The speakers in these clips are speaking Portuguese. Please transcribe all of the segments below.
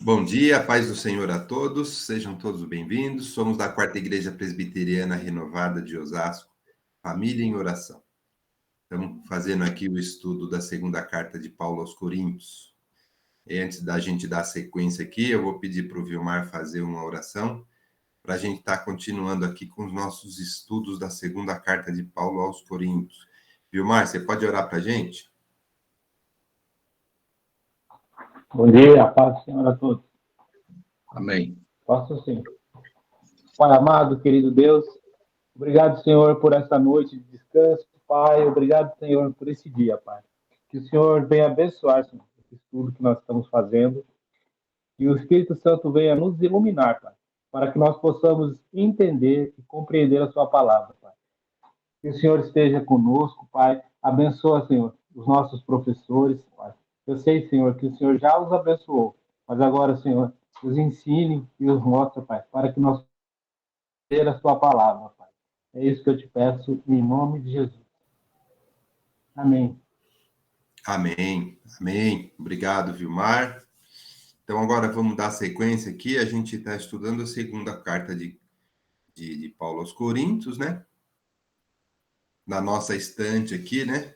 Bom dia, paz do Senhor a todos, sejam todos bem-vindos. Somos da Quarta Igreja Presbiteriana Renovada de Osasco, Família em Oração. Estamos fazendo aqui o estudo da segunda carta de Paulo aos Coríntios. E antes da gente dar sequência aqui, eu vou pedir para o Vilmar fazer uma oração, para a gente estar continuando aqui com os nossos estudos da segunda carta de Paulo aos Coríntios. Vilmar, você pode orar para a gente? Bom dia, paz do Senhor a todos. Amém. Posso sim. Pai amado, querido Deus, obrigado, Senhor, por essa noite de descanso, Pai. Obrigado, Senhor, por esse dia, Pai. Que o Senhor venha abençoar, Senhor, esse estudo que nós estamos fazendo. E o Espírito Santo venha nos iluminar, Pai, para que nós possamos entender e compreender a Sua palavra, Pai. Que o Senhor esteja conosco, Pai. Abençoa, Senhor, os nossos professores, Pai. Eu sei, Senhor, que o Senhor já os abençoou, mas agora, Senhor, os ensine e os mostre, Pai, para que nós ter a Sua palavra, Pai. É isso que eu te peço, em nome de Jesus. Amém. Amém, amém. Obrigado, Vilmar. Então, agora vamos dar sequência aqui. A gente está estudando a segunda carta de Paulo aos Coríntios, né? Na nossa estante aqui, né?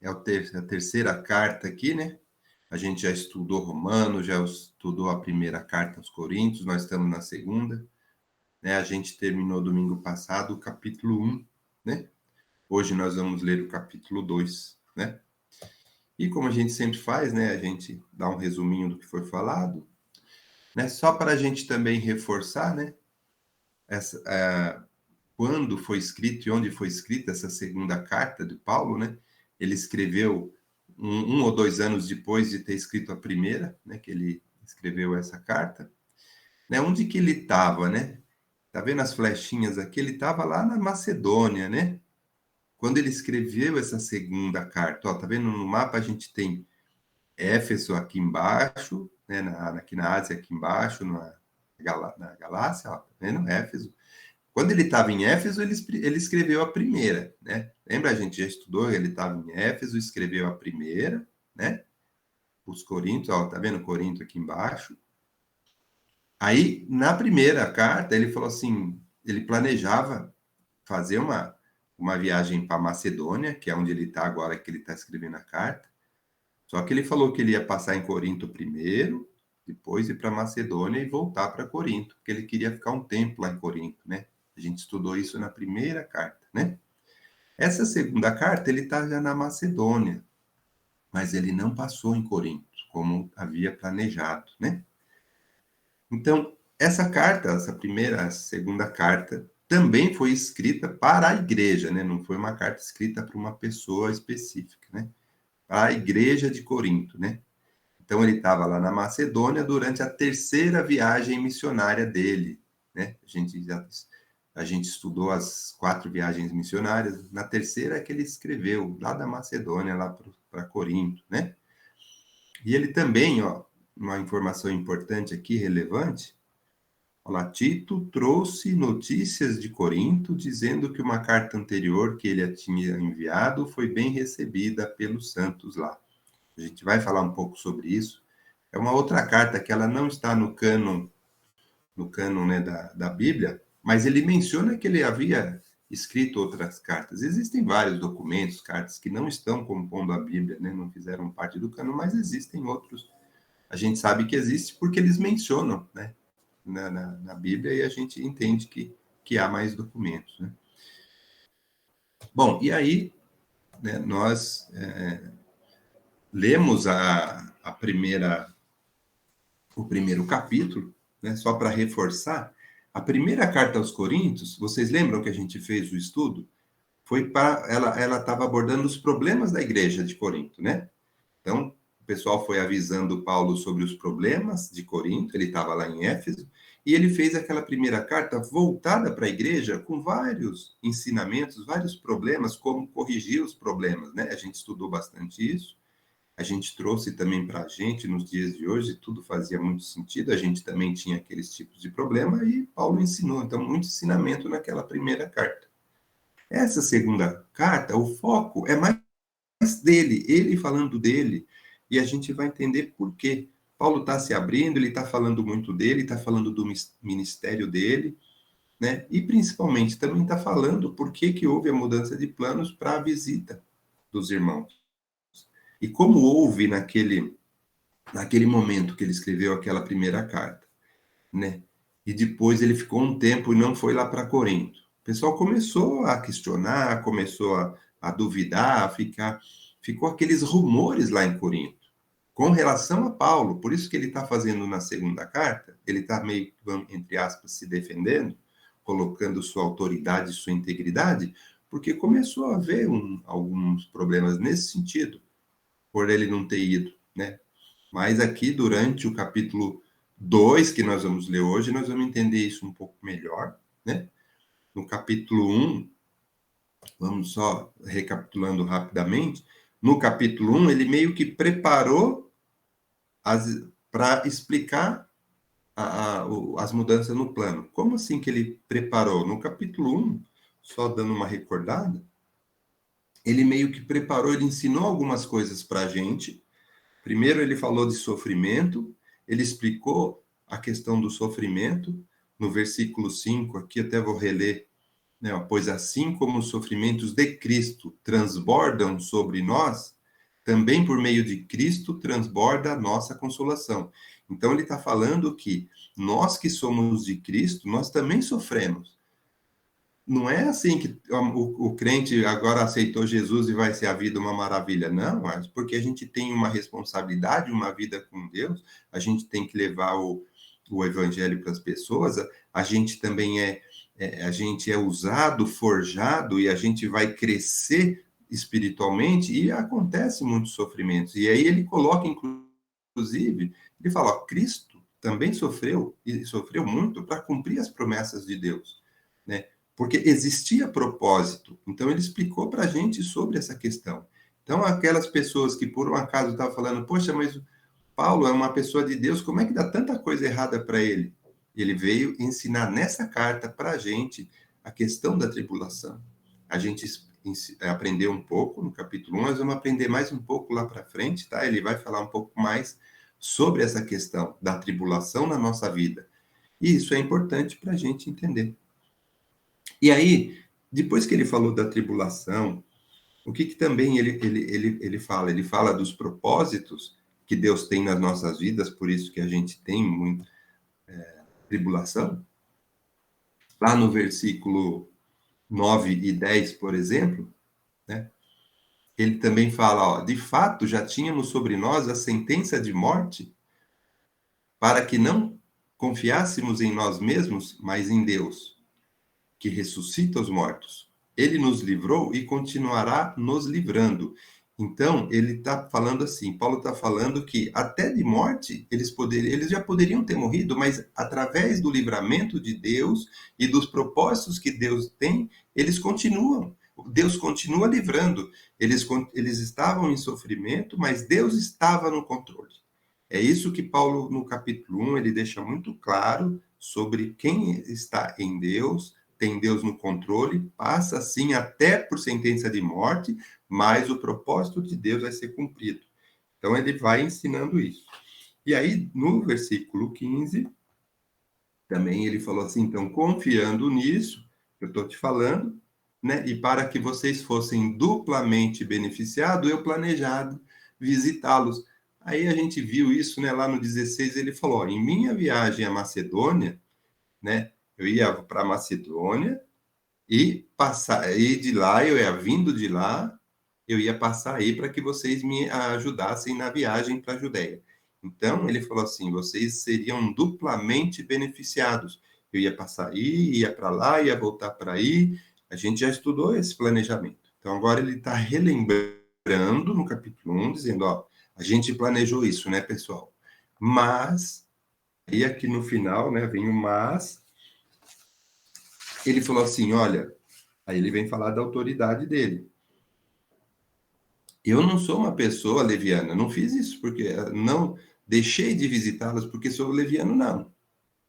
É a terceira carta aqui, né? A gente já estudou Romanos, já estudou a primeira carta aos Coríntios, nós estamos na segunda, né? A gente terminou domingo passado o capítulo 1, né? Hoje nós vamos ler o capítulo 2, né? E como a gente sempre faz, né? A gente dá um resuminho do que foi falado, né? Só para a gente também reforçar, né? Quando foi escrito e onde foi escrita essa segunda carta de Paulo, né? Ele escreveu um ou 2 anos depois de ter escrito a primeira, né? Que ele escreveu essa carta, né? Onde que ele estava, né? Tá vendo as flechinhas aqui? Ele estava lá na Macedônia, né? Quando ele escreveu essa segunda carta, ó, tá vendo no mapa a gente tem Éfeso aqui embaixo, né? Aqui na Ásia aqui embaixo, na Galácia, ó, tá vendo? Éfeso. Quando ele estava em Éfeso, ele escreveu a primeira, né? Lembra, a gente já estudou, ele estava em Éfeso, escreveu a primeira, né? Os Coríntios, ó, tá vendo Corinto aqui embaixo? Aí, na primeira carta, ele falou assim, ele planejava fazer uma viagem para Macedônia, que é onde ele está agora, que ele está escrevendo a carta. Só que ele falou que ele ia passar em Corinto primeiro, depois ir para Macedônia e voltar para Corinto, porque ele queria ficar um tempo lá em Corinto, né? A gente estudou isso na primeira carta, né? Essa segunda carta, ele está já na Macedônia, mas ele não passou em Corinto, como havia planejado, né? Então, essa carta, a segunda carta, também foi escrita para a igreja, né? Não foi uma carta escrita para uma pessoa específica, né? Para a igreja de Corinto, né? Então, ele estava lá na Macedônia durante a terceira viagem missionária dele, né? A gente estudou as 4 viagens missionárias. Na terceira é que ele escreveu, lá da Macedônia, lá para Corinto, né? E ele também, ó, uma informação importante aqui, relevante, olha, Tito trouxe notícias de Corinto, dizendo que uma carta anterior que ele tinha enviado foi bem recebida pelos santos lá. A gente vai falar um pouco sobre isso. É uma outra carta que ela não está no cânon, né, da Bíblia, mas ele menciona que ele havia escrito outras cartas. Existem vários documentos, cartas que não estão compondo a Bíblia, né, não fizeram parte do cânon, mas existem outros. A gente sabe que existe porque eles mencionam, né, na Bíblia, e a gente entende que há mais documentos, né? Bom, e aí, né, nós lemos a primeira, o primeiro capítulo, né, só para reforçar. A primeira carta aos Coríntios, vocês lembram que a gente fez o estudo? Foi para ela estava abordando os problemas da igreja de Corinto, né? Então, o pessoal foi avisando Paulo sobre os problemas de Corinto, ele estava lá em Éfeso, e ele fez aquela primeira carta voltada para a igreja com vários ensinamentos, vários problemas, como corrigir os problemas, né? A gente estudou bastante isso. A gente trouxe também para a gente, nos dias de hoje, tudo fazia muito sentido, a gente também tinha aqueles tipos de problema, e Paulo ensinou, então, muito ensinamento naquela primeira carta. Essa segunda carta, o foco é mais dele, ele falando dele, e a gente vai entender por quê. Paulo está se abrindo, ele está falando muito dele, está falando do ministério dele, né? E principalmente também está falando por que houve a mudança de planos para a visita dos irmãos. E como houve naquele momento que ele escreveu aquela primeira carta, né? E depois ele ficou um tempo e não foi lá para Corinto. O pessoal começou a questionar, começou a duvidar, ficou aqueles rumores lá em Corinto com relação a Paulo. Por isso que ele está fazendo na segunda carta, ele está meio, entre aspas, se defendendo, colocando sua autoridade, sua integridade, porque começou a haver alguns problemas nesse sentido, por ele não ter ido, né? Mas aqui, durante o capítulo 2, que nós vamos ler hoje, nós vamos entender isso um pouco melhor, né? No capítulo 1, vamos só recapitulando rapidamente, no capítulo 1, ele meio que preparou para explicar as mudanças no plano. Como assim que ele preparou? No capítulo 1, só dando uma recordada, ele meio que preparou, ele ensinou algumas coisas para a gente. Primeiro, ele falou de sofrimento, ele explicou a questão do sofrimento. No versículo 5, aqui até vou reler, né? Pois assim como os sofrimentos de Cristo transbordam sobre nós, também por meio de Cristo transborda a nossa consolação. Então, ele está falando que nós que somos de Cristo, nós também sofremos. Não é assim que o crente agora aceitou Jesus e vai ser a vida uma maravilha. Não, mas porque a gente tem uma responsabilidade, uma vida com Deus, a gente tem que levar o evangelho para as pessoas, a gente também a gente é usado, forjado, e a gente vai crescer espiritualmente, e acontece muitos sofrimentos. E aí ele coloca, inclusive, ele fala, ó, Cristo também sofreu, e sofreu muito para cumprir as promessas de Deus, né? Porque existia propósito. Então, ele explicou para a gente sobre essa questão. Então, aquelas pessoas que, por um acaso, estavam falando, poxa, mas Paulo é uma pessoa de Deus, como é que dá tanta coisa errada para ele? Ele veio ensinar nessa carta para a gente a questão da tribulação. A gente aprendeu um pouco no capítulo 1, nós vamos aprender mais um pouco lá para frente, tá? Ele vai falar um pouco mais sobre essa questão da tribulação na nossa vida. E isso é importante para a gente entender. E aí, depois que ele falou da tribulação, o que também ele fala? Ele fala dos propósitos que Deus tem nas nossas vidas, por isso que a gente tem muita tribulação. Lá no versículo 9 e 10, por exemplo, né? Ele também fala, ó, de fato, já tínhamos sobre nós a sentença de morte para que não confiássemos em nós mesmos, mas em Deus, que ressuscita os mortos. Ele nos livrou e continuará nos livrando. Então, ele está falando assim, Paulo está falando que até de morte eles já poderiam ter morrido, mas através do livramento de Deus e dos propósitos que Deus tem, eles continuam. Deus continua livrando. Eles estavam em sofrimento, mas Deus estava no controle. É isso que Paulo, no capítulo 1, ele deixa muito claro sobre quem está em Deus, tem Deus no controle, passa assim até por sentença de morte, mas o propósito de Deus vai ser cumprido. Então, ele vai ensinando isso. E aí, no versículo 15, também ele falou assim, então, confiando nisso, eu estou te falando, né? E para que vocês fossem duplamente beneficiados, eu planejado visitá-los. Aí a gente viu isso, né? Lá no 16, ele falou, ó, em minha viagem à Macedônia, né? Eu ia para a Macedônia e de lá, eu ia vindo de lá, eu ia passar aí para que vocês me ajudassem na viagem para a Judéia. Então, ele falou assim, vocês seriam duplamente beneficiados. Eu ia passar aí, ia para lá, ia voltar para aí. A gente já estudou esse planejamento. Então, agora ele está relembrando no capítulo 1, dizendo, ó, a gente planejou isso, né, pessoal? Mas, aí aqui no final, né, vem o mas, ele falou assim, olha, aí ele vem falar da autoridade dele. Eu não sou uma pessoa leviana, não fiz isso porque não deixei de visitá-las porque sou leviano, não.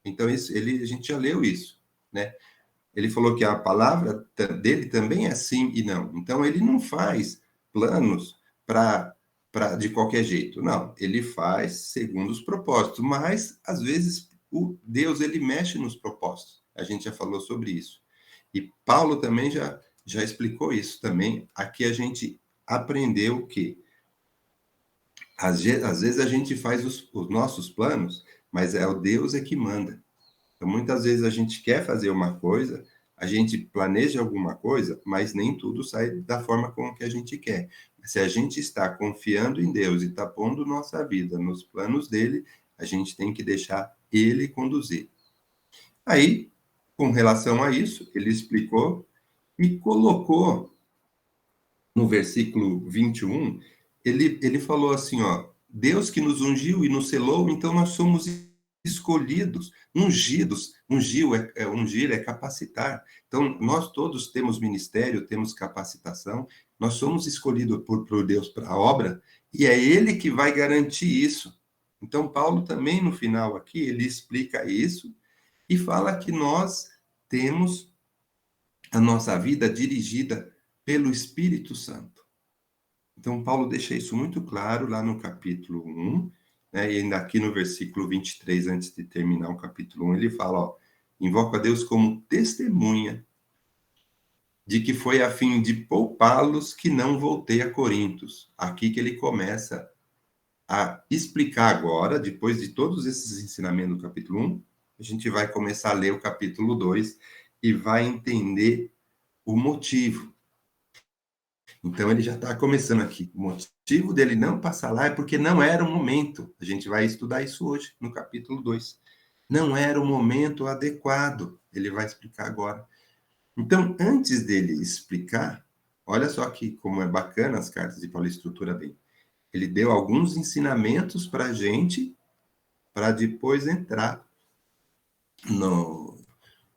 Então, a gente já leu isso, né? Ele falou que a palavra dele também é sim e não. Então, ele não faz planos para de qualquer jeito. Não, ele faz segundo os propósitos, mas às vezes o Deus ele mexe nos propósitos. A gente já falou sobre isso. E Paulo também já explicou isso também. Aqui a gente aprendeu que às vezes a gente faz os nossos planos, mas é o Deus é que manda. Então, muitas vezes a gente quer fazer uma coisa, a gente planeja alguma coisa, mas nem tudo sai da forma como que a gente quer. Se a gente está confiando em Deus e está pondo nossa vida nos planos dele, a gente tem que deixar ele conduzir. Aí, com relação a isso, ele explicou e colocou no versículo 21, ele falou assim, ó, Deus que nos ungiu e nos selou, então nós somos escolhidos, ungidos. Ungir é capacitar. Então, nós todos temos ministério, temos capacitação, nós somos escolhidos por Deus para a obra, e é Ele que vai garantir isso. Então, Paulo também, no final aqui, ele explica isso e fala que nós temos a nossa vida dirigida pelo Espírito Santo. Então, Paulo deixa isso muito claro lá no capítulo 1, né? E ainda aqui no versículo 23, antes de terminar o capítulo 1, ele fala, ó, invoca a Deus como testemunha de que foi a fim de poupá-los que não voltei a Corintos. Aqui que ele começa a explicar agora, depois de todos esses ensinamentos do capítulo 1, a gente vai começar a ler o capítulo 2 e vai entender o motivo. Então, ele já está começando aqui. O motivo dele não passar lá é porque não era o momento. A gente vai estudar isso hoje, no capítulo 2. Não era o momento adequado. Ele vai explicar agora. Então, antes dele explicar, olha só aqui como é bacana as cartas de Paulo estrutura bem. Ele deu alguns ensinamentos para a gente, para depois entrar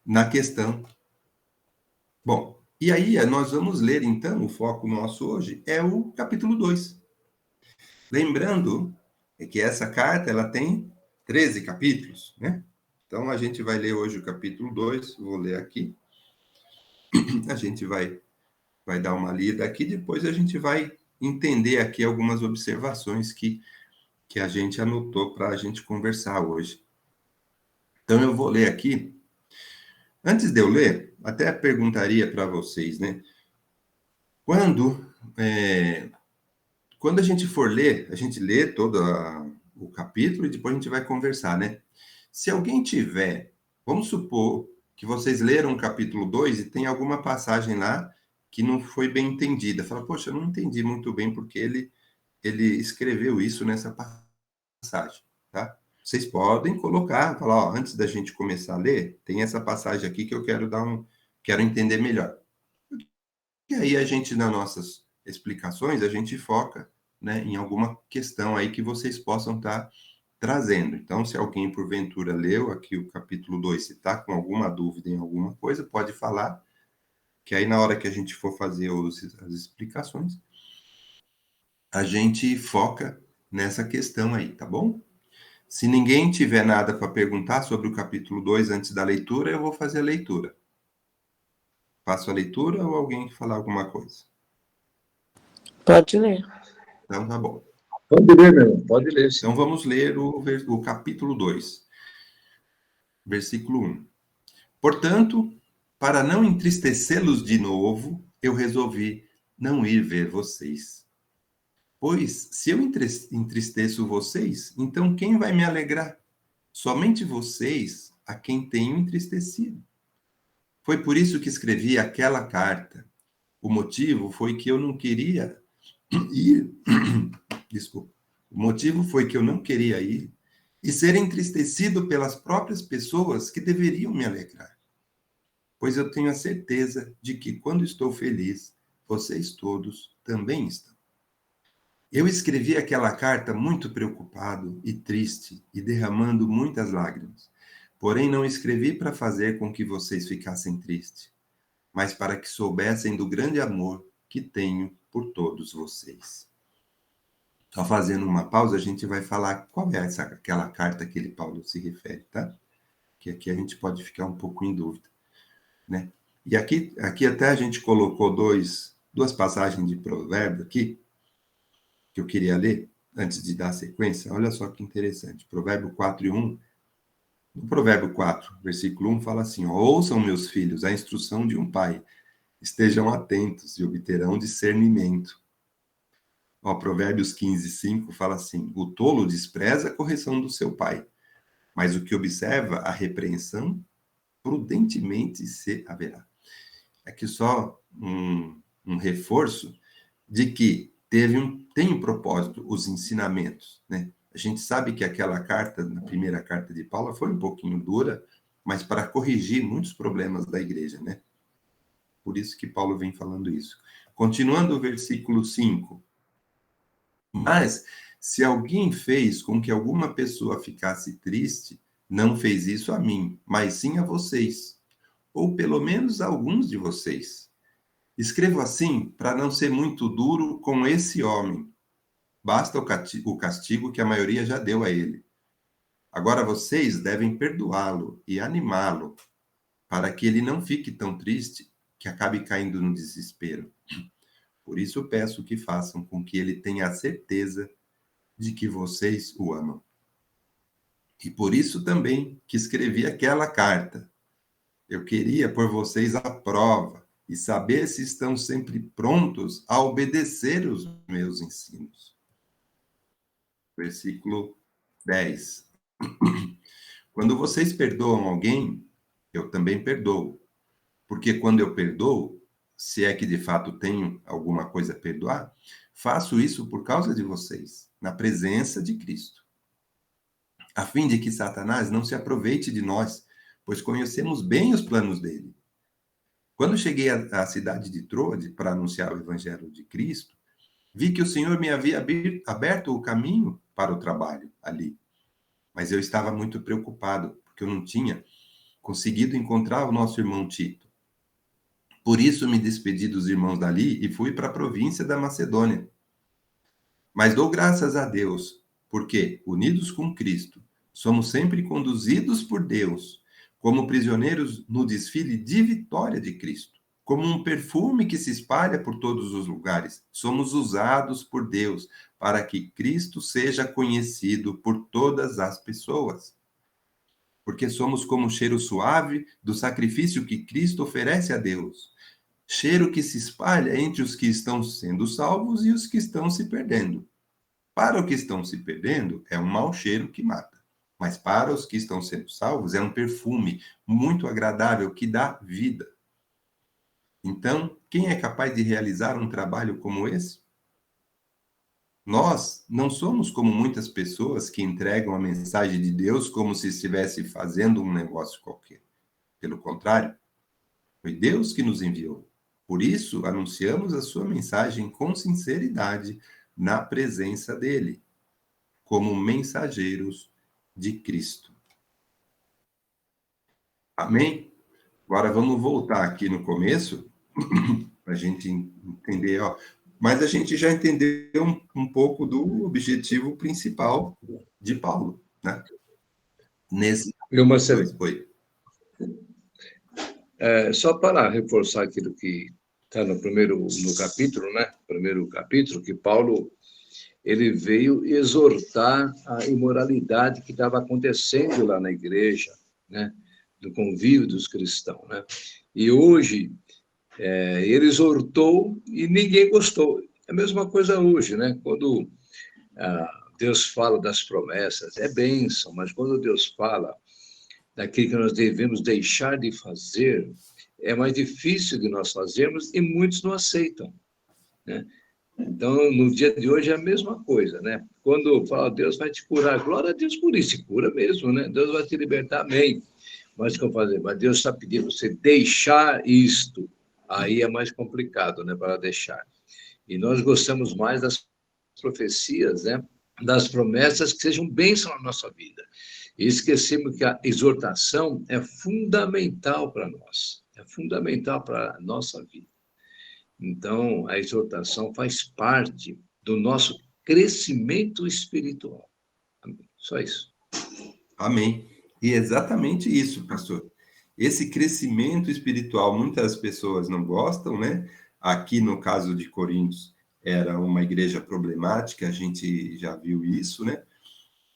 na questão. Bom, e aí nós vamos ler, então, o foco nosso hoje é o capítulo 2. Lembrando que essa carta ela tem 13 capítulos, né? Então, a gente vai ler hoje o capítulo 2, vou ler aqui. A gente vai dar uma lida aqui, depois a gente vai entender aqui algumas observações que a gente anotou para a gente conversar hoje. Então, eu vou ler aqui. Antes de eu ler, até perguntaria para vocês, né? Quando a gente for ler, a gente lê todo o capítulo e depois a gente vai conversar, né? Se alguém tiver, vamos supor que vocês leram o capítulo 2 e tem alguma passagem lá que não foi bem entendida. Fala, poxa, eu não entendi muito bem porque ele escreveu isso nessa passagem, tá? Vocês podem colocar, falar, ó, antes da gente começar a ler, tem essa passagem aqui que eu quero entender melhor. E aí a gente, nas nossas explicações, a gente foca, né, em alguma questão aí que vocês possam estar trazendo. Então, se alguém, porventura, leu aqui o capítulo 2, se está com alguma dúvida em alguma coisa, pode falar, que aí na hora que a gente for fazer as explicações, a gente foca nessa questão aí, tá bom? Se ninguém tiver nada para perguntar sobre o capítulo 2 antes da leitura, eu vou fazer a leitura. Faço a leitura ou alguém falar alguma coisa? Pode ler. Então, tá bom. Pode ler, meu irmão, pode ler. Sim. Então, vamos ler o capítulo 2, versículo 1. Portanto, para não entristecê-los de novo, eu resolvi não ir ver vocês. Pois, se eu entristeço vocês, então quem vai me alegrar? Somente vocês, a quem tenho entristecido. Foi por isso que escrevi aquela carta. O motivo foi que eu não queria ir. Desculpa. O motivo foi que eu não queria ir e ser entristecido pelas próprias pessoas que deveriam me alegrar. Pois eu tenho a certeza de que, quando estou feliz, vocês todos também estão. Eu escrevi aquela carta muito preocupado e triste e derramando muitas lágrimas. Porém, não escrevi para fazer com que vocês ficassem tristes, mas para que soubessem do grande amor que tenho por todos vocês. Só fazendo uma pausa, a gente vai falar qual é aquela carta que Paulo se refere, tá? Que aqui a gente pode ficar um pouco em dúvida, né? E aqui até a gente colocou duas passagens de provérbio aqui, que eu queria ler, antes de dar a sequência. Olha só que interessante. Provérbio 4:1. No Provérbio 4, versículo 1, fala assim: ó, ouçam, meus filhos, a instrução de um pai. Estejam atentos e obterão discernimento. Ó, Provérbios 15:5 fala assim: o tolo despreza a correção do seu pai, mas o que observa a repreensão, prudentemente se haverá. Aqui só um reforço de que tem um propósito os ensinamentos, né? A gente sabe que aquela carta, na primeira carta de Paulo, foi um pouquinho dura, mas para corrigir muitos problemas da igreja, né? Por isso que Paulo vem falando isso. Continuando o versículo 5. Mas, se alguém fez com que alguma pessoa ficasse triste, não fez isso a mim, mas sim a vocês, ou pelo menos a alguns de vocês. Escrevo assim para não ser muito duro com esse homem. Basta o castigo que a maioria já deu a ele. Agora vocês devem perdoá-lo e animá-lo, para que ele não fique tão triste que acabe caindo no desespero. Por isso peço que façam com que ele tenha a certeza de que vocês o amam. E por isso também que escrevi aquela carta. Eu queria pôr vocês à prova e saber se estão sempre prontos a obedecer os meus ensinos. Versículo 10. Quando vocês perdoam alguém, eu também perdoo. Porque quando eu perdoo, se é que de fato tenho alguma coisa a perdoar, faço isso por causa de vocês, na presença de Cristo, a fim de que Satanás não se aproveite de nós, pois conhecemos bem os planos dele. Quando cheguei à cidade de Troade para anunciar o evangelho de Cristo, vi que o Senhor me havia aberto o caminho para o trabalho ali. Mas eu estava muito preocupado, porque eu não tinha conseguido encontrar o nosso irmão Tito. Por isso me despedi dos irmãos dali e fui para a província da Macedônia. Mas dou graças a Deus, porque, unidos com Cristo, somos sempre conduzidos por Deus, como prisioneiros no desfile de vitória de Cristo. Como um perfume que se espalha por todos os lugares, somos usados por Deus para que Cristo seja conhecido por todas as pessoas. Porque somos como o cheiro suave do sacrifício que Cristo oferece a Deus. Cheiro que se espalha entre os que estão sendo salvos e os que estão se perdendo. Para os que estão se perdendo, é um mau cheiro que mata. Mas para os que estão sendo salvos, é um perfume muito agradável que dá vida. Então, quem é capaz de realizar um trabalho como esse? Nós não somos como muitas pessoas que entregam a mensagem de Deus como se estivesse fazendo um negócio qualquer. Pelo contrário, foi Deus que nos enviou. Por isso, anunciamos a sua mensagem com sinceridade na presença dele, como mensageiros de Cristo. Amém? Agora vamos voltar aqui no começo para a gente entender, ó. Mas a gente já entendeu um pouco do objetivo principal de Paulo, né? Nesse... Eu, Marcelo, só para reforçar aquilo que está no capítulo, né? Primeiro capítulo, que Paulo ele veio exortar a imoralidade que estava acontecendo lá na igreja, né? Do convívio dos cristãos, né? E hoje ele exortou e ninguém gostou. É a mesma coisa hoje, né? Quando Deus fala das promessas, é bênção, mas quando Deus fala daquilo que nós devemos deixar de fazer, é mais difícil de nós fazermos e muitos não aceitam, né? Então, no dia de hoje é a mesma coisa, né? Quando fala, Deus vai te curar, glória a Deus por isso, cura mesmo, né? Deus vai te libertar, amém. Mas o que eu fazer? Mas Deus está pedindo você deixar isto. Aí é mais complicado, né, para deixar. E nós gostamos mais das profecias, né, das promessas que sejam bênção na nossa vida. E esquecemos que a exortação é fundamental para nós, é fundamental para a nossa vida. Então, a exortação faz parte do nosso crescimento espiritual. Amém. Só isso. Amém. E é exatamente isso, pastor. Esse crescimento espiritual, muitas pessoas não gostam, né? Aqui no caso de Coríntios, era uma igreja problemática, a gente já viu isso, né?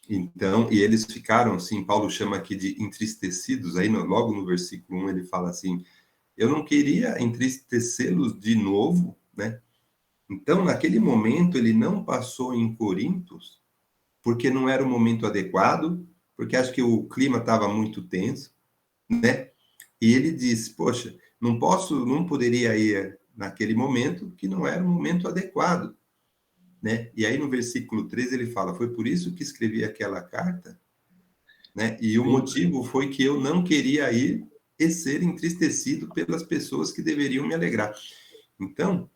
Então, e eles ficaram assim, Paulo chama aqui de entristecidos, aí logo no versículo 1 ele fala assim, eu não queria entristecê-los de novo, né? Então, naquele momento, ele não passou em Corintos, porque não era o momento adequado, porque acho que o clima estava muito tenso, né? E ele disse, poxa, não poderia ir naquele momento, que não era o momento adequado, né? E aí no versículo 13 ele fala, foi por isso que escrevi aquela carta, né? E o motivo foi que eu não queria ir e ser entristecido pelas pessoas que deveriam me alegrar. Então,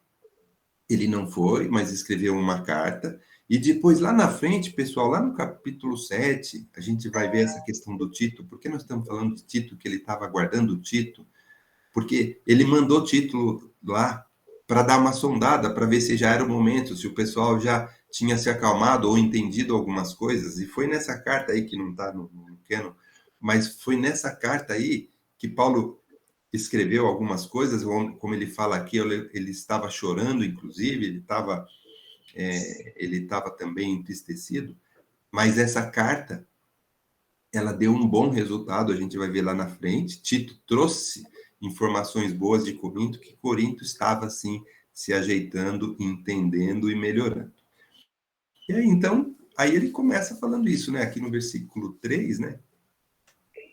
ele não foi, mas escreveu uma carta. E depois, lá na frente, pessoal, lá no capítulo 7, a gente vai ver essa questão do Tito. Por que nós estamos falando de Tito, que ele estava aguardando o Tito? Porque ele mandou Tito lá para dar uma sondada, para ver se já era o momento, se o pessoal já tinha se acalmado ou entendido algumas coisas. E foi nessa carta aí, que não está no Canon, mas foi nessa carta aí que Paulo escreveu algumas coisas, como ele fala aqui, ele estava chorando, inclusive, ele estava também entristecido, mas essa carta, ela deu um bom resultado, a gente vai ver lá na frente. Tito trouxe informações boas de Corinto, que Corinto estava, assim, se ajeitando, entendendo e melhorando. E aí, então, aí ele começa falando isso, né? Aqui no versículo 3, né?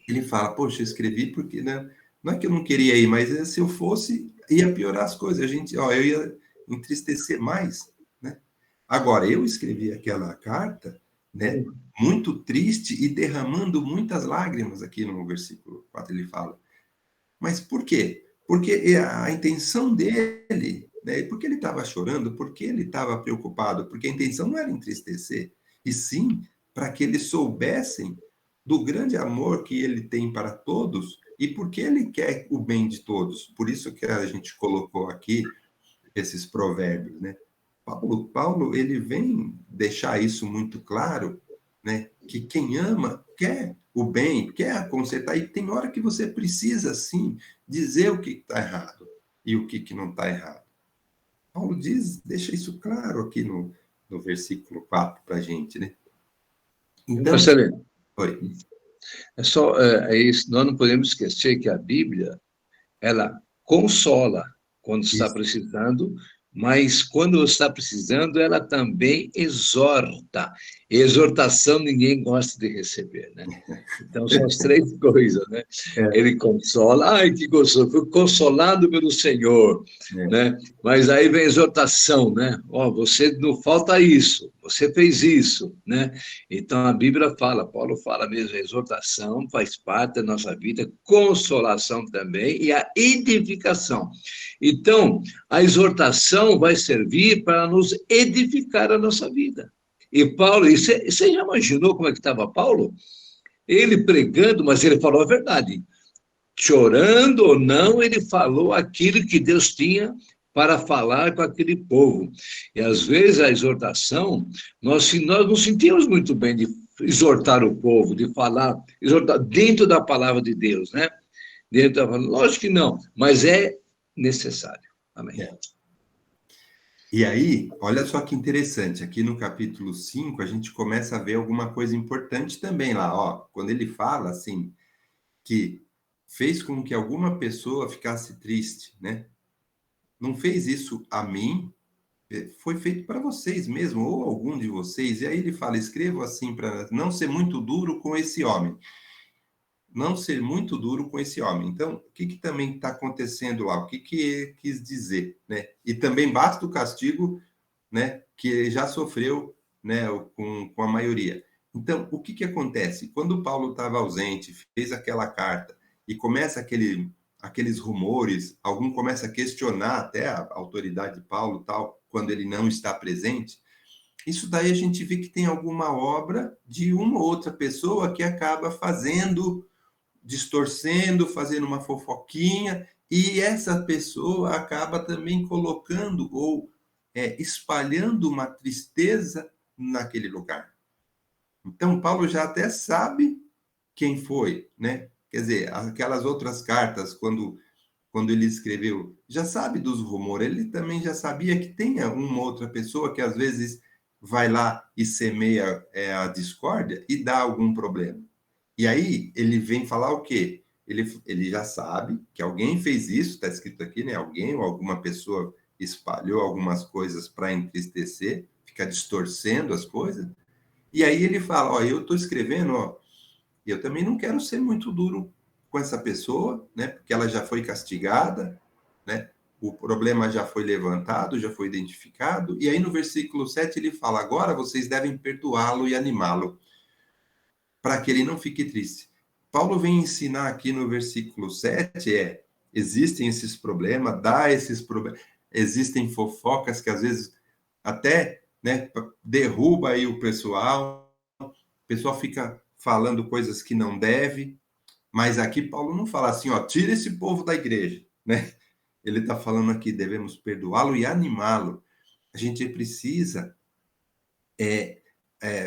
Ele fala, poxa, eu escrevi porque, né? Não é que eu não queria ir, mas se eu fosse, ia piorar as coisas. Eu ia entristecer mais, né? Agora, eu escrevi aquela carta, né? Muito triste e derramando muitas lágrimas, aqui no versículo 4 ele fala. Mas por quê? Porque a intenção dele, né? Porque ele estava chorando, porque ele estava preocupado, porque a intenção não era entristecer, e sim para que eles soubessem do grande amor que ele tem para todos e porque ele quer o bem de todos. Por isso que a gente colocou aqui esses provérbios, né? Paulo, ele vem deixar isso muito claro, né? Que quem ama quer o bem, quer consertar, e tem hora que você precisa, sim, dizer o que está errado e o que não está errado. Paulo deixa isso claro aqui no versículo 4 para a gente, né? Então, Marcelino, oi. Nós não podemos esquecer que a Bíblia, ela consola quando está precisando, mas quando está precisando, ela também exorta. Exortação ninguém gosta de receber, né? Então, são as três coisas, né? Ele consola, ai, que gostoso, fui consolado pelo Senhor, né? Mas aí vem a exortação, né? Ó, você não falta isso, você fez isso, né? Então, a Bíblia fala, Paulo fala mesmo, a exortação faz parte da nossa vida, consolação também e a edificação. Então, a exortação vai servir para nos edificar a nossa vida. E Paulo, você já imaginou como é que estava Paulo? Ele pregando, mas ele falou a verdade. Chorando ou não, ele falou aquilo que Deus tinha para falar com aquele povo. E às vezes a exortação, nós não sentimos muito bem de exortar o povo, de falar, exortar dentro da palavra de Deus, né? Lógico que não, mas é necessário. Amém. E aí, olha só que interessante, aqui no capítulo 5, a gente começa a ver alguma coisa importante também lá, ó, quando ele fala assim, que fez com que alguma pessoa ficasse triste, né? Não fez isso a mim, foi feito para vocês mesmo, ou algum de vocês. E aí ele fala, escrevo assim para não ser muito duro com esse homem. Não ser muito duro com esse homem. Então, o que também está acontecendo lá? O que ele quis dizer, né? E também basta o castigo, né, que ele já sofreu, né, com a maioria. Então, o que acontece? Quando Paulo estava ausente, fez aquela carta e começa aqueles rumores, algum começa a questionar até a autoridade de Paulo, tal, quando ele não está presente, isso daí a gente vê que tem alguma obra de uma ou outra pessoa que acaba distorcendo, fazendo uma fofoquinha, e essa pessoa acaba também colocando ou espalhando uma tristeza naquele lugar. Então, Paulo já até sabe quem foi, né? Quer dizer, aquelas outras cartas, quando quando ele escreveu, já sabe dos rumores, ele também já sabia que tem uma outra pessoa que às vezes vai lá e semeia a discórdia e dá algum problema. E aí ele vem falar o quê? Ele já sabe que alguém fez isso, está escrito aqui, né? Alguém ou alguma pessoa espalhou algumas coisas para entristecer, fica distorcendo as coisas. E aí ele fala, ó, eu estou escrevendo, ó, eu também não quero ser muito duro com essa pessoa, né? Porque ela já foi castigada, né? O problema já foi levantado, já foi identificado. E aí no versículo 7 ele fala, agora vocês devem perdoá-lo e animá-lo, para que ele não fique triste. Paulo vem ensinar aqui no versículo 7, existem esses problemas, dá esses problemas, existem fofocas que às vezes até, né, derruba aí o pessoal fica falando coisas que não deve, mas aqui Paulo não fala assim, ó, tira esse povo da igreja, né? Ele está falando aqui, devemos perdoá-lo e animá-lo. A gente precisa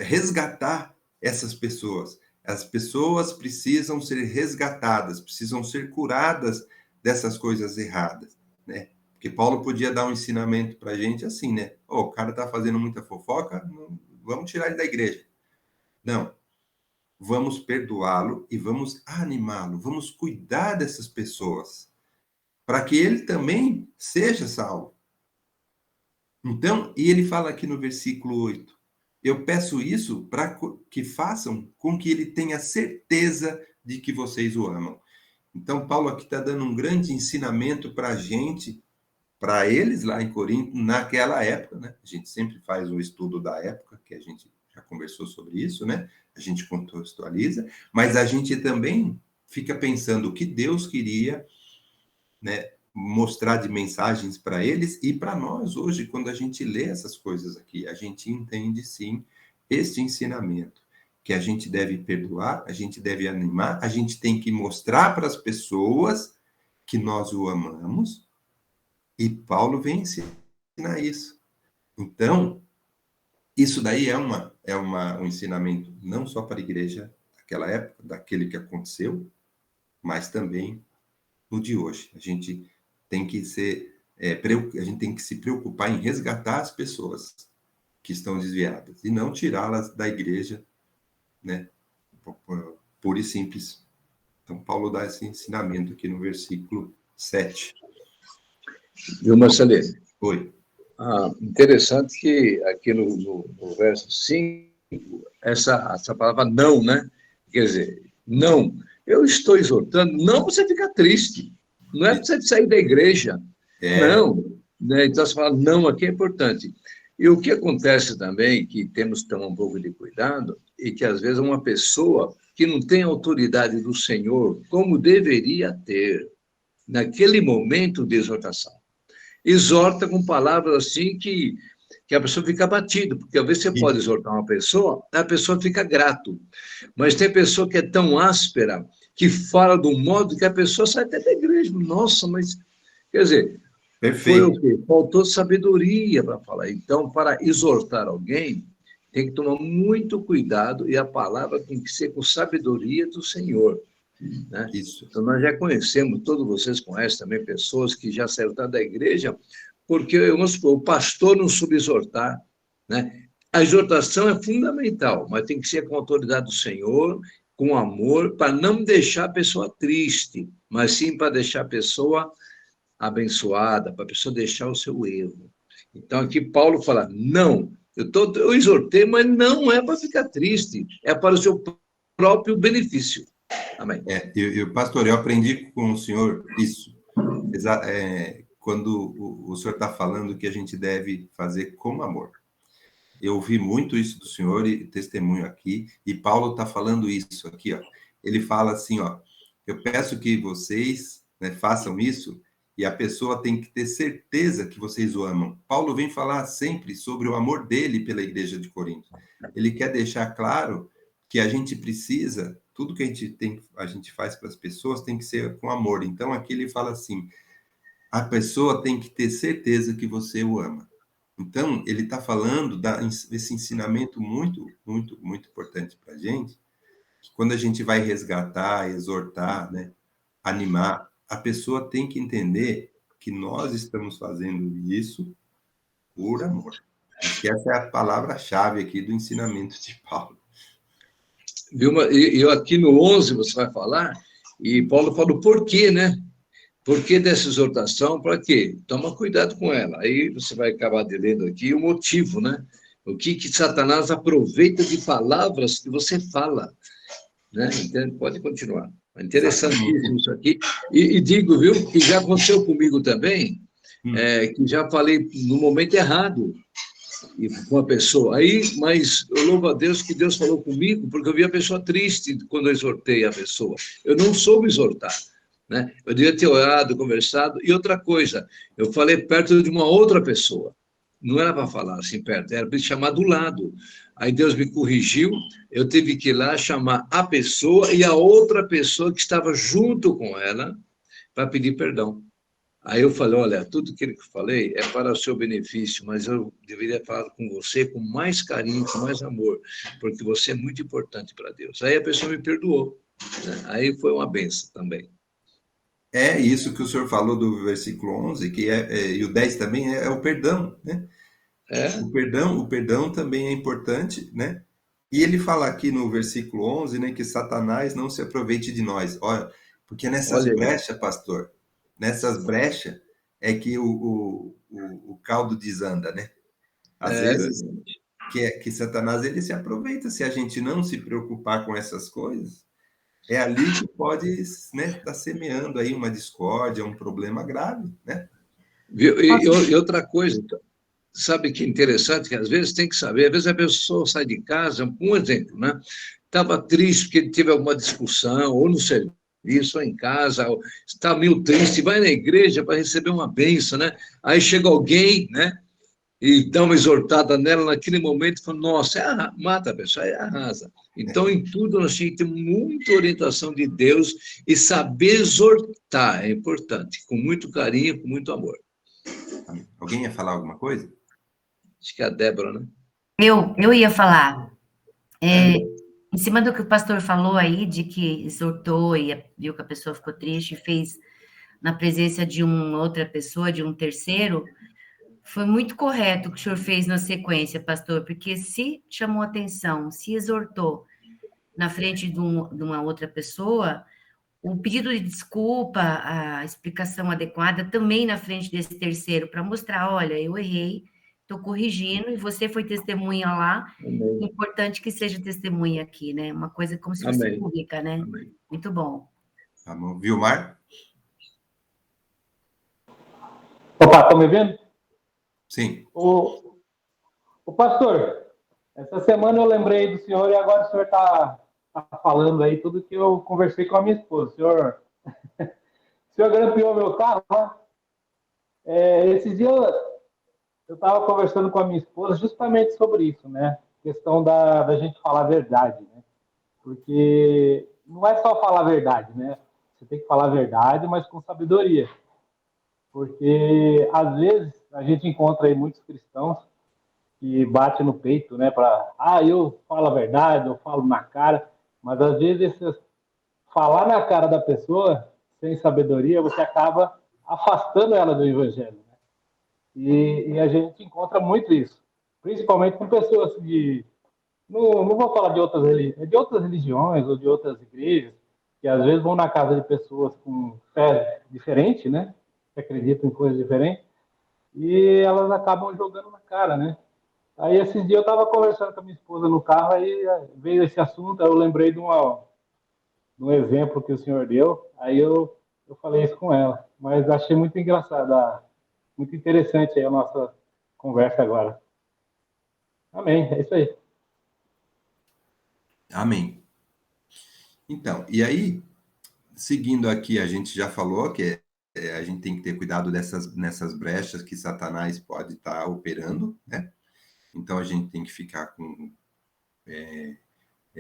resgatar essas pessoas. As pessoas precisam ser resgatadas, precisam ser curadas dessas coisas erradas, né? Porque Paulo podia dar um ensinamento para a gente assim, né? Oh, o cara está fazendo muita fofoca, vamos tirar ele da igreja. Não. Vamos perdoá-lo e vamos animá-lo, vamos cuidar dessas pessoas, para que ele também seja salvo. Então, e ele fala aqui no versículo 8, eu peço isso para que façam com que ele tenha certeza de que vocês o amam. Então, Paulo aqui está dando um grande ensinamento para a gente, para eles lá em Corinto, naquela época, né? A gente sempre faz um estudo da época, que a gente já conversou sobre isso, né? A gente contextualiza, mas a gente também fica pensando o que Deus queria, né, mostrar de mensagens para eles e para nós hoje, quando a gente lê essas coisas aqui, a gente entende sim este ensinamento, que a gente deve perdoar, a gente deve animar, a gente tem que mostrar para as pessoas que nós o amamos, e Paulo vem ensinar isso. Então, isso daí é um ensinamento não só para a igreja daquela época, daquele que aconteceu, mas também no de hoje. A gente tem que a gente tem que se preocupar em resgatar as pessoas que estão desviadas e não tirá-las da igreja, né? Pura e simples. Então, Paulo dá esse ensinamento aqui no versículo 7. Viu, Marcelino? Oi. Interessante que aqui no verso 5, essa palavra não, né? Quer dizer, não. Eu estou exortando, não para você ficar triste. Não é para você sair da igreja. Não. Né? Então, você fala não aqui é importante. E o que acontece também, que temos que tomar um pouco de cuidado, e que às vezes uma pessoa que não tem autoridade do Senhor, como deveria ter, naquele momento de exortação, exorta com palavras assim que a pessoa fica abatida, porque às vezes você pode exortar uma pessoa, a pessoa fica grato, mas tem pessoa que é tão áspera, que fala de um modo que a pessoa sai até da igreja. Nossa, mas, quer dizer, Perfeito. Foi o quê? Faltou sabedoria para falar. Então, para exortar alguém, tem que tomar muito cuidado e a palavra tem que ser com sabedoria do Senhor. Né? Isso. Então, nós já conhecemos, todos vocês conhecem também pessoas que já saíram da igreja, porque o pastor não soube exortar. Né? A exortação é fundamental, mas tem que ser com a autoridade do Senhor, com amor, para não deixar a pessoa triste, mas sim para deixar a pessoa abençoada, para a pessoa deixar o seu erro. Então, aqui Paulo fala, não, eu exortei, mas não é para ficar triste, é para o seu próprio benefício. Amém. Pastor, eu aprendi com o senhor isso, quando o senhor está falando que a gente deve fazer com amor. Eu ouvi muito isso do senhor e testemunho aqui, e Paulo está falando isso aqui, ó. Ele fala assim, ó, eu peço que vocês, né, façam isso, e a pessoa tem que ter certeza que vocês o amam. Paulo vem falar sempre sobre o amor dele pela igreja de Corinto. Ele quer deixar claro que a gente precisa, tudo que a gente faz para as pessoas tem que ser com amor. Então, aqui ele fala assim, a pessoa tem que ter certeza que você o ama. Então, ele está falando desse ensinamento muito, muito, muito importante para a gente, que quando a gente vai resgatar, exortar, né, animar, a pessoa tem que entender que nós estamos fazendo isso por amor. Acho que essa é a palavra-chave aqui do ensinamento de Paulo. Vilma, e eu aqui no 11 você vai falar, e Paulo fala o porquê, né? Porquê dessa exortação? Para quê? Toma cuidado com ela. Aí você vai acabar lendo aqui o motivo, né? O que Satanás aproveita de palavras que você fala, né? Então, pode continuar. É interessantíssimo isso aqui. E digo, viu, que já aconteceu comigo também, que já falei no momento errado e com a pessoa. Aí, mas eu louvo a Deus que Deus falou comigo, porque eu vi a pessoa triste quando eu exortei a pessoa. Eu não soube exortar, né? Eu devia ter orado, conversado. E outra coisa, eu falei perto de uma outra pessoa. Não era para falar assim perto, era para chamar do lado. Aí Deus me corrigiu, eu tive que ir lá chamar a pessoa e a outra pessoa que estava junto com ela para pedir perdão. Aí eu falei, olha, tudo que eu falei é para o seu benefício, mas eu deveria falar com você com mais carinho, com mais amor, porque você é muito importante para Deus. Aí a pessoa me perdoou, né? Aí foi uma benção também. É isso que o senhor falou do versículo 11, que e o 10 também é o perdão, né? O perdão também é importante, né? E ele fala aqui no versículo 11, né, que Satanás não se aproveite de nós. Olha, porque nessas brechas, pastor, nessas brechas é que o caldo desanda, né? Às vezes que Satanás ele se aproveita, se a gente não se preocupar com essas coisas, é ali que pode, né, estar semeando aí uma discórdia, um problema grave, né? E outra coisa, sabe que interessante, que às vezes tem que saber, às vezes a pessoa sai de casa, um exemplo, né? Estava triste porque teve alguma discussão, ou no serviço, ou em casa, ou está meio triste, vai na igreja para receber uma bênção, né? Aí chega alguém, né? E dá uma exortada nela naquele momento, fala, nossa, mata a pessoa, arrasa. Então, em tudo, nós temos que ter muita orientação de Deus e saber exortar, é importante, com muito carinho, com muito amor. Alguém ia falar alguma coisa? Acho que é a Débora, né? Eu ia falar, em cima do que o pastor falou aí, de que exortou e viu que a pessoa ficou triste e fez na presença de uma outra pessoa, de um terceiro, foi muito correto o que o senhor fez na sequência, pastor, porque se chamou atenção, se exortou na frente de uma outra pessoa, o pedido de desculpa, a explicação adequada também na frente desse terceiro, para mostrar, olha, eu errei, estou corrigindo, e você foi testemunha lá, Amém. importante que seja testemunha aqui, né? Uma coisa como se fosse pública, né? Amém. Muito bom. Tá bom. Vilmar? Opa, estão me vendo? Sim. O pastor, essa semana eu lembrei do senhor e agora o senhor está falando aí tudo que eu conversei com a minha esposa. O senhor grampeou meu carro, né? Esses dias eu estava conversando com a minha esposa justamente sobre isso, né? Questão da gente falar a verdade, né? Porque não é só falar a verdade, né? Você tem que falar a verdade, mas com sabedoria. Porque, às vezes, a gente encontra aí muitos cristãos que batem no peito, né? Eu falo a verdade, eu falo na cara. Mas, às vezes, falar na cara da pessoa, sem sabedoria, você acaba afastando ela do evangelho, né? E a gente encontra muito isso. Principalmente com pessoas de... Não vou falar de outras religiões ou de outras igrejas, que às vezes vão na casa de pessoas com fé diferente, né? Que acreditam em coisas diferentes, e elas acabam jogando na cara, né? Aí, esses dias, eu estava conversando com a minha esposa no carro, aí veio esse assunto, aí eu lembrei de um exemplo que o senhor deu, aí eu falei isso com ela. Mas achei muito engraçado, muito interessante aí a nossa conversa agora. Amém, é isso aí. Amém. Então, e aí, seguindo aqui, a gente já falou que a gente tem que ter cuidado nessas brechas que Satanás pode estar operando, né? Então, a gente tem que ficar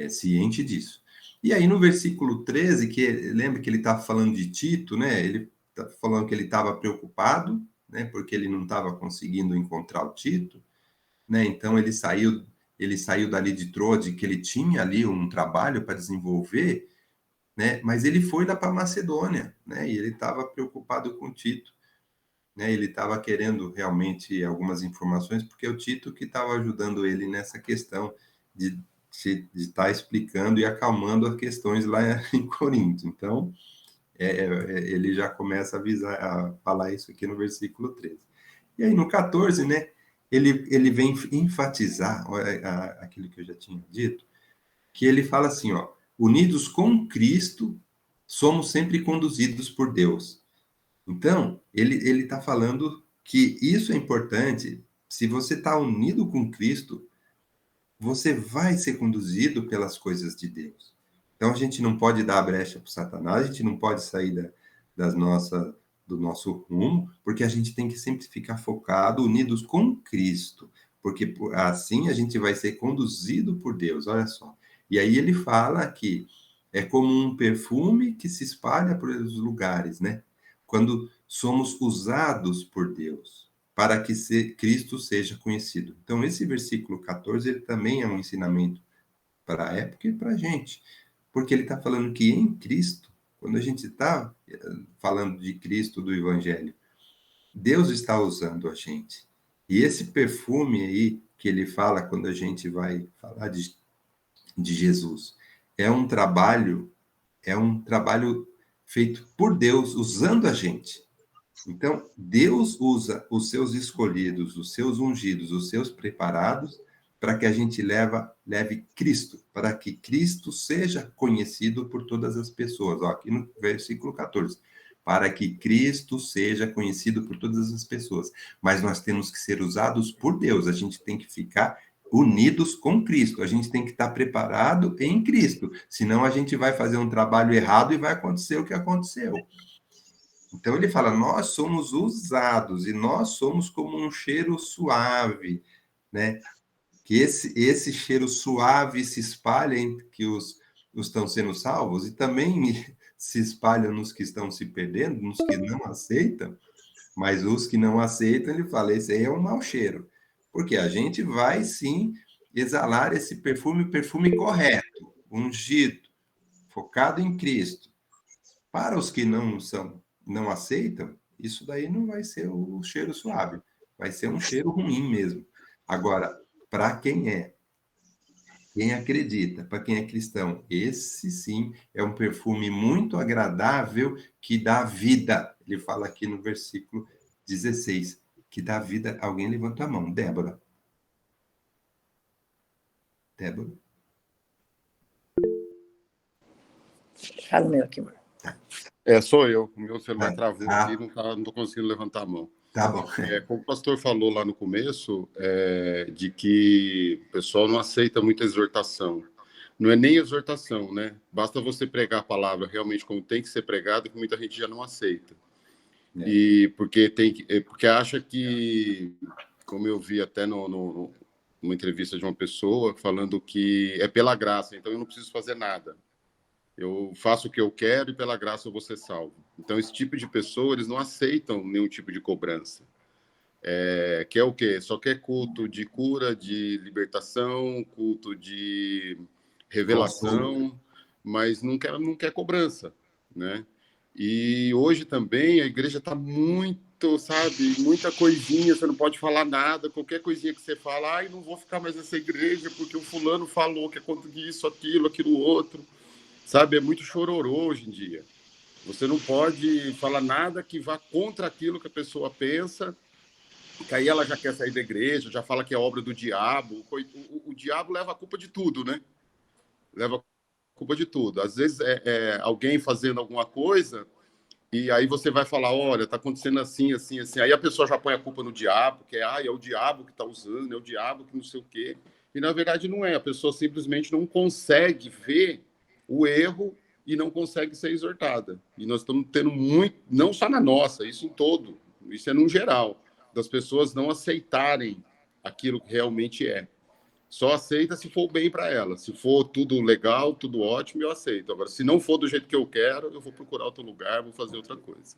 ciente disso. E aí, no versículo 13, lembra que ele está falando de Tito, né? Ele está falando que ele estava preocupado, né? Porque ele não estava conseguindo encontrar o Tito, né? Então, ele saiu dali de Troade, que ele tinha ali um trabalho para desenvolver, né? Mas ele foi lá para Macedônia, né? E ele estava preocupado com Tito, né? Ele estava querendo realmente algumas informações, porque é o Tito que estava ajudando ele nessa questão de estar explicando e acalmando as questões lá em Corinto. Então, ele já começa a avisar, a falar isso aqui no versículo 13. E aí, no 14, né? Ele vem enfatizar aquilo que eu já tinha dito, que ele fala assim, ó, unidos com Cristo, somos sempre conduzidos por Deus. Então, ele está falando que isso é importante. Se você está unido com Cristo, você vai ser conduzido pelas coisas de Deus. Então, a gente não pode dar a brecha para o Satanás, a gente não pode sair do nosso rumo, porque a gente tem que sempre ficar focado, unidos com Cristo, porque assim a gente vai ser conduzido por Deus, olha só. E aí ele fala que é como um perfume que se espalha por os lugares, né? Quando somos usados por Deus, para que Cristo seja conhecido. Então, esse versículo 14, ele também é um ensinamento para a época e para a gente, porque ele está falando que em Cristo, quando a gente está falando de Cristo, do Evangelho, Deus está usando a gente. E esse perfume aí que ele fala quando a gente vai falar de Jesus, é um trabalho feito por Deus, usando a gente. Então, Deus usa os seus escolhidos, os seus ungidos, os seus preparados, para que a gente leve Cristo, para que Cristo seja conhecido por todas as pessoas. Ó, aqui no versículo 14. Para que Cristo seja conhecido por todas as pessoas. Mas nós temos que ser usados por Deus, a gente tem que ficar unidos com Cristo, a gente tem que estar preparado em Cristo, senão a gente vai fazer um trabalho errado e vai acontecer o que aconteceu. Então ele fala, nós somos usados e nós somos como um cheiro suave, né? Que esse cheiro suave se espalha entre que os estão sendo salvos e também se espalha nos que estão se perdendo, nos que não aceitam, mas os que não aceitam, ele fala, esse aí é um mau cheiro, porque a gente vai sim exalar esse perfume, o perfume correto, ungido, focado em Cristo. Para os que não aceitam, isso daí não vai ser o cheiro suave, vai ser um cheiro ruim mesmo. Agora, para quem acredita, para quem é cristão, esse sim é um perfume muito agradável que dá vida. Ele fala aqui no versículo 16, que dá vida. Alguém levanta a mão. Débora. Débora? Fala o meu aqui, mano. Sou eu. O meu celular travou aqui, não estou conseguindo levantar a mão. Tá bom. Como o pastor falou lá no começo, de que o pessoal não aceita muita exortação. Não é nem exortação, né? Basta você pregar a palavra realmente como tem que ser pregada, que muita gente já não aceita. E porque acha que, como eu vi até numa entrevista de uma pessoa, falando que é pela graça, então eu não preciso fazer nada. Eu faço o que eu quero e pela graça eu vou ser salvo. Então, esse tipo de pessoa, eles não aceitam nenhum tipo de cobrança. Quer o quê? Só quer culto de cura, de libertação, culto de revelação, mas não quer cobrança, né? E hoje também a igreja está muito, sabe, muita coisinha, você não pode falar nada, qualquer coisinha que você fala, não vou ficar mais nessa igreja porque o fulano falou que é contra isso, aquilo outro. Sabe, é muito chororô hoje em dia. Você não pode falar nada que vá contra aquilo que a pessoa pensa, que aí ela já quer sair da igreja, já fala que é obra do diabo. O diabo leva a culpa de tudo, né? Leva a culpa de tudo. Às vezes alguém fazendo alguma coisa e aí você vai falar, olha, tá acontecendo assim, assim, assim. Aí a pessoa já põe a culpa no diabo, que é o diabo que tá usando, é o diabo que não sei o quê. E na verdade não é. A pessoa simplesmente não consegue ver o erro e não consegue ser exortada. E nós estamos tendo muito, não só na nossa, isso em todo, isso é no geral, das pessoas não aceitarem aquilo que realmente é. Só aceita se for bem para ela. Se for tudo legal, tudo ótimo, eu aceito. Agora, se não for do jeito que eu quero, eu vou procurar outro lugar, vou fazer outra coisa.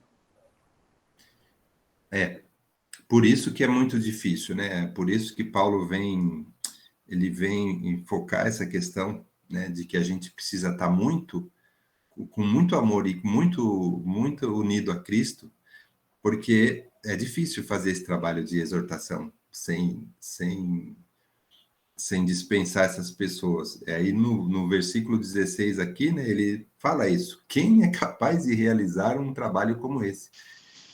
Por isso que é muito difícil, né? Por isso que Paulo vem enfocar essa questão, né, de que a gente precisa estar muito com muito amor e muito, muito unido a Cristo, porque é difícil fazer esse trabalho de exortação sem dispensar essas pessoas. Aí no versículo 16 aqui, né, ele fala isso. Quem é capaz de realizar um trabalho como esse?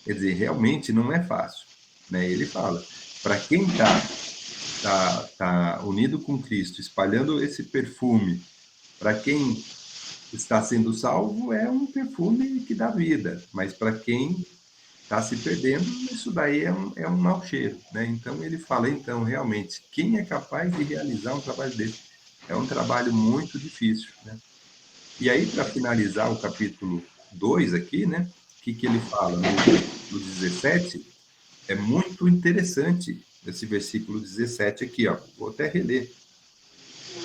Quer dizer, realmente não é fácil, né? Ele fala, para quem tá unido com Cristo, espalhando esse perfume, para quem está sendo salvo, é um perfume que dá vida, mas para quem está se perdendo, isso daí é um mau cheiro, né? Então, ele fala, então, realmente, quem é capaz de realizar um trabalho desse? É um trabalho muito difícil, né? E aí, para finalizar o capítulo 2 aqui, né? O que ele fala no 17? É muito interessante esse versículo 17 aqui, ó. Vou até reler.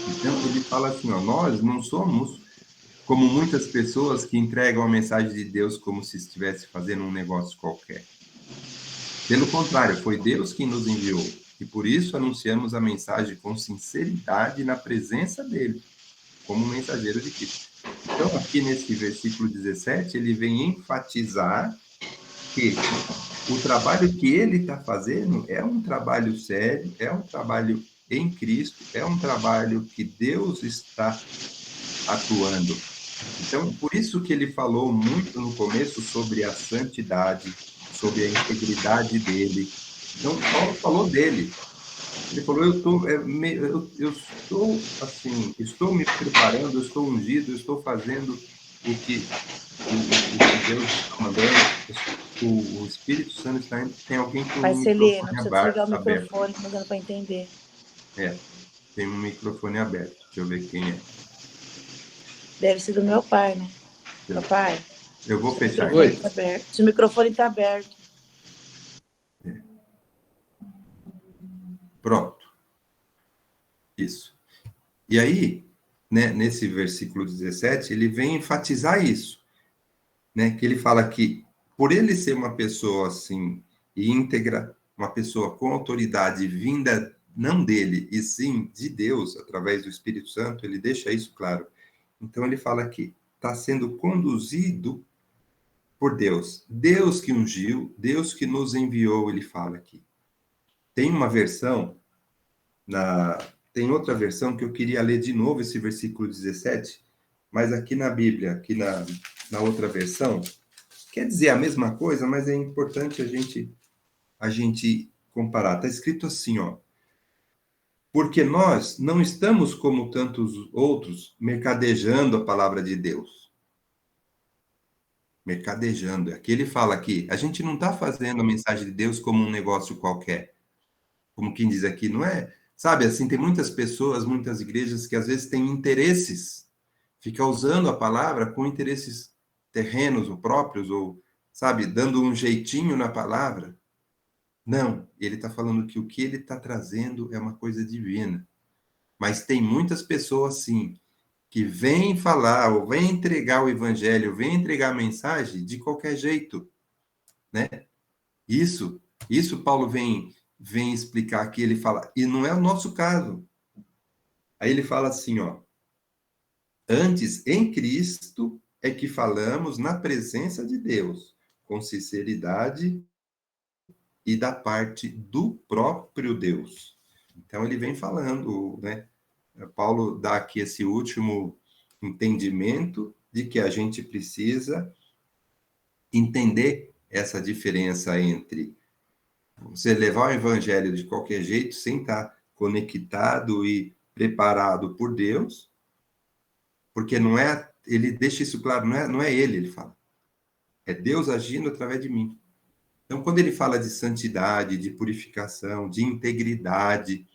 Então, ele fala assim, ó, nós não somos como muitas pessoas que entregam a mensagem de Deus como se estivesse fazendo um negócio qualquer. Pelo contrário, foi Deus quem nos enviou, e por isso anunciamos a mensagem com sinceridade na presença dele, como mensageiro de Cristo. Então, aqui nesse versículo 17, ele vem enfatizar que o trabalho que ele está fazendo é um trabalho sério, é um trabalho em Cristo, é um trabalho que Deus está atuando. Então, por isso que ele falou muito no começo sobre a santidade, sobre a integridade dele. Então, Paulo falou dele. Ele falou, eu estou assim, estou me preparando, eu estou ungido, eu estou fazendo o que Deus está mandando. O Espírito Santo está indo. Tem alguém com Pai o Celino, microfone precisa desligar o aberto. microfone, não dando para entender. Tem um microfone aberto. Deixa eu ver quem é. Deve ser do meu pai, né? Papai. Eu vou fechar. Oi. Se o microfone está aberto. Pronto. Isso. E aí, né, nesse versículo 17, ele vem enfatizar isso, né? Que ele fala que, por ele ser uma pessoa assim, íntegra, uma pessoa com autoridade vinda não dele, e sim de Deus, através do Espírito Santo, ele deixa isso claro. Então, ele fala que está sendo conduzido por Deus. Deus que ungiu, Deus que nos enviou, ele fala aqui. Tem uma versão, tem outra versão que eu queria ler de novo esse versículo 17, mas aqui na Bíblia, aqui na outra versão, quer dizer a mesma coisa, mas é importante a gente comparar. Está escrito assim, ó. Porque nós não estamos como tantos outros mercadejando a palavra de Deus. Mercadejando. Aqui ele fala aqui, a gente não está fazendo a mensagem de Deus como um negócio qualquer. Como quem diz aqui, não é? Sabe, assim, tem muitas pessoas, muitas igrejas que às vezes têm interesses, fica usando a palavra com interesses terrenos ou próprios, ou, sabe, dando um jeitinho na palavra. Não, ele está falando que o que ele está trazendo é uma coisa divina. Mas tem muitas pessoas, sim, que vêm falar, ou vêm entregar o evangelho, vêm entregar a mensagem de qualquer jeito, né? Isso Paulo vem explicar aqui, ele fala, e não é o nosso caso. Aí ele fala assim, ó, antes, em Cristo, é que falamos na presença de Deus, com sinceridade e da parte do próprio Deus. Então, ele vem falando, né? Paulo dá aqui esse último entendimento de que a gente precisa entender essa diferença entre você levar o evangelho de qualquer jeito, sem estar conectado e preparado por Deus, porque não é, ele deixa isso claro, não é ele fala. É Deus agindo através de mim. Então, quando ele fala de santidade, de purificação, de integridade,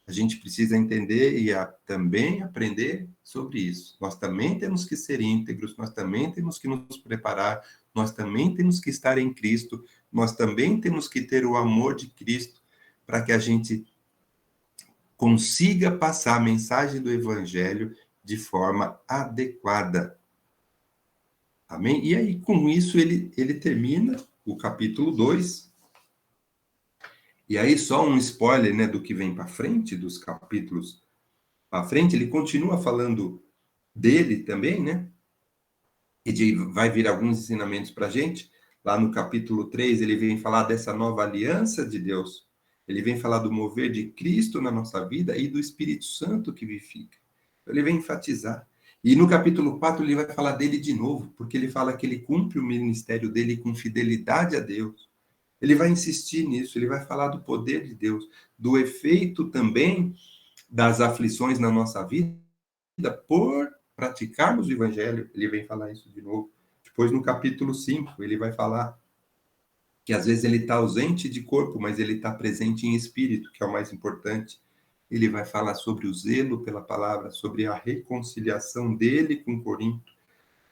a gente precisa entender e também aprender sobre isso. Nós também temos que ser íntegros, nós também temos que nos preparar, nós também temos que estar em Cristo, nós também temos que ter o amor de Cristo para que a gente consiga passar a mensagem do Evangelho de forma adequada. Amém? E aí, com isso, ele termina o capítulo 2. E aí, só um spoiler, né, do que vem para frente, dos capítulos para frente, ele continua falando dele também, né? vai vir alguns ensinamentos para a gente. Lá no capítulo 3, ele vem falar dessa nova aliança de Deus. Ele vem falar do mover de Cristo na nossa vida e do Espírito Santo que vivifica. Ele vem enfatizar. E no capítulo 4, ele vai falar dele de novo, porque ele fala que ele cumpre o ministério dele com fidelidade a Deus. Ele vai insistir nisso, ele vai falar do poder de Deus, do efeito também das aflições na nossa vida por praticarmos o evangelho. Ele vem falar isso de novo. Depois, no capítulo 5, ele vai falar que às vezes ele está ausente de corpo, mas ele está presente em espírito, que é o mais importante. Ele vai falar sobre o zelo pela palavra, sobre a reconciliação dele com Corinto.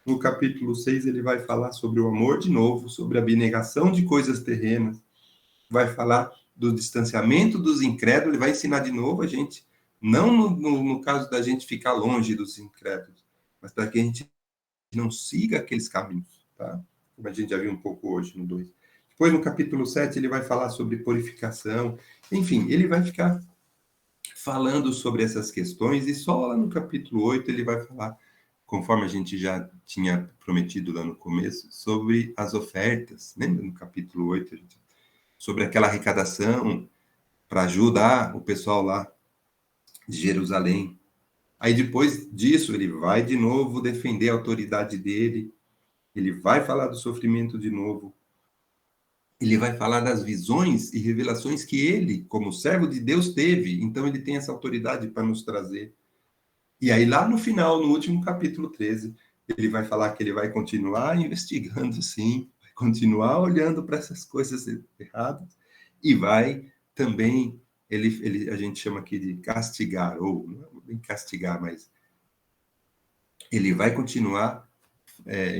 No capítulo 6, ele vai falar sobre o amor de novo, sobre a abnegação de coisas terrenas. Vai falar do distanciamento dos incrédulos, ele vai ensinar de novo a gente, não no caso da gente ficar longe dos incrédulos, mas para que a gente não siga aqueles caminhos, tá? Como a gente já viu um pouco hoje no 2. Depois, no capítulo 7, ele vai falar sobre purificação. Enfim, ele vai ficar falando sobre essas questões, e só lá no capítulo 8 ele vai falar, conforme a gente já tinha prometido lá no começo, sobre as ofertas. Lembra no capítulo 8, sobre aquela arrecadação para ajudar o pessoal lá de Jerusalém. Aí depois disso, ele vai de novo defender a autoridade dele, ele vai falar do sofrimento de novo, ele vai falar das visões e revelações que ele, como servo de Deus, teve. Então, ele tem essa autoridade para nos trazer. E aí, lá no final, no último capítulo 13, ele vai falar que ele vai continuar investigando, sim, vai continuar olhando para essas coisas erradas, e vai também, a gente chama aqui de castigar, ou não é bem castigar, mas ele vai continuar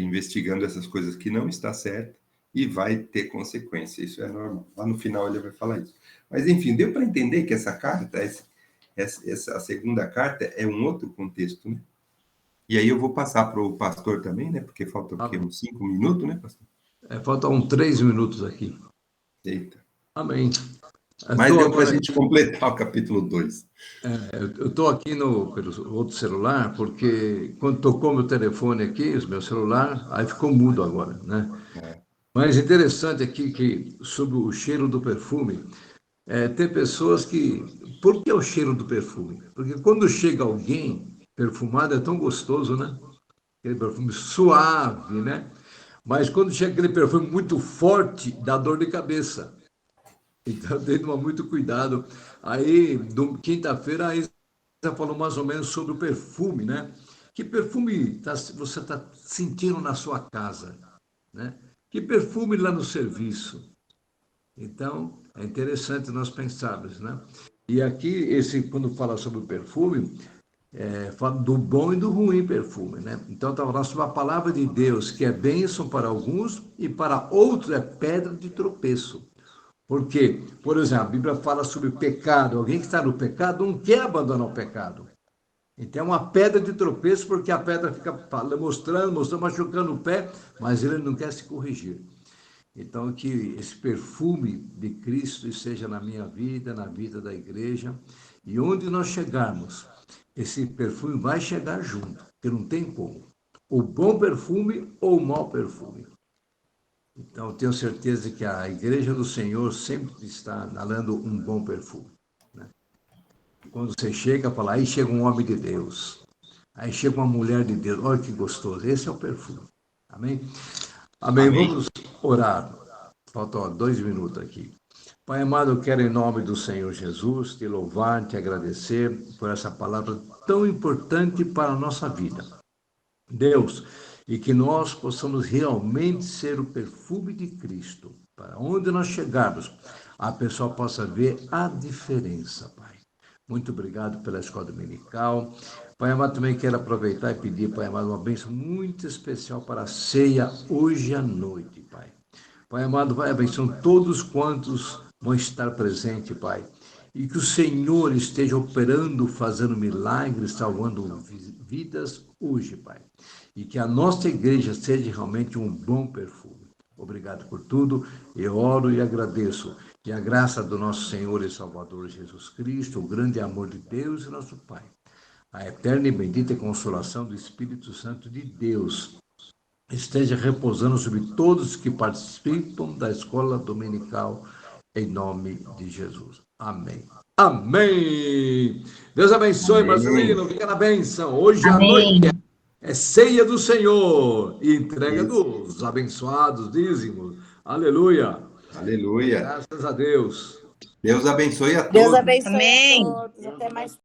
investigando essas coisas que não está certo, e vai ter consequência, isso é normal. Lá no final ele vai falar isso. Mas, enfim, deu para entender que essa carta, essa segunda carta, é um outro contexto, né? E aí eu vou passar para o pastor também, né? Porque falta uns 5 minutos, né, pastor? Faltam 3 minutos aqui. Eita. Amém. Mas deu para a gente completar o capítulo 2. Eu estou aqui pelo outro celular, porque quando tocou meu telefone aqui, meu celular, aí ficou mudo agora, né? Mas interessante aqui que, sobre o cheiro do perfume, tem pessoas que... Por que o cheiro do perfume? Porque quando chega alguém perfumado, é tão gostoso, né? Aquele perfume suave, né? Mas quando chega aquele perfume muito forte, dá dor de cabeça. Então, tem que tomar muito cuidado. Aí, quinta-feira, a Isa falou mais ou menos sobre o perfume, né? Que perfume você está sentindo na sua casa, né? Que perfume lá no serviço? Então, é interessante nós pensarmos, né? E aqui, quando fala sobre o perfume, fala do bom e do ruim perfume, né? Então, está falando sobre a palavra de Deus, que é bênção para alguns e para outros é pedra de tropeço. Porque, por exemplo, a Bíblia fala sobre pecado. Alguém que está no pecado não quer abandonar o pecado. Então, é uma pedra de tropeço, porque a pedra fica mostrando, machucando o pé, mas ele não quer se corrigir. Então, que esse perfume de Cristo esteja na minha vida, na vida da igreja, e onde nós chegarmos, esse perfume vai chegar junto, porque não tem como. O bom perfume ou o mau perfume. Então, eu tenho certeza que a igreja do Senhor sempre está inalando um bom perfume. Quando você chega, fala, aí chega um homem de Deus, aí chega uma mulher de Deus, olha que gostoso, esse é o perfume. Amém? Amém. Vamos orar. Faltam 2 minutos aqui. Pai amado, eu quero em nome do Senhor Jesus te louvar, te agradecer por essa palavra tão importante para a nossa vida. Deus, e que nós possamos realmente ser o perfume de Cristo, para onde nós chegarmos, a pessoa possa ver a diferença, Pai. Muito obrigado pela escola dominical. Pai amado, também quero aproveitar e pedir, Pai amado, uma bênção muito especial para a ceia hoje à noite, Pai. Pai amado, vai abençoar todos quantos vão estar presentes, Pai. E que o Senhor esteja operando, fazendo milagres, salvando vidas hoje, Pai. E que a nossa igreja seja realmente um bom perfume. Obrigado por tudo. Eu oro e agradeço. Que a graça do nosso Senhor e Salvador Jesus Cristo, o grande amor de Deus e nosso Pai, a eterna e bendita consolação do Espírito Santo de Deus, esteja repousando sobre todos que participam da escola dominical, em nome de Jesus. Amém. Amém. Deus abençoe, Amém. Marcelino. Fica na bênção. Hoje à Amém. noite é ceia do Senhor e entrega Isso. dos abençoados dízimos. Aleluia. Aleluia. Graças a Deus. Deus abençoe a Deus todos. abençoe Amém. a todos. Até mais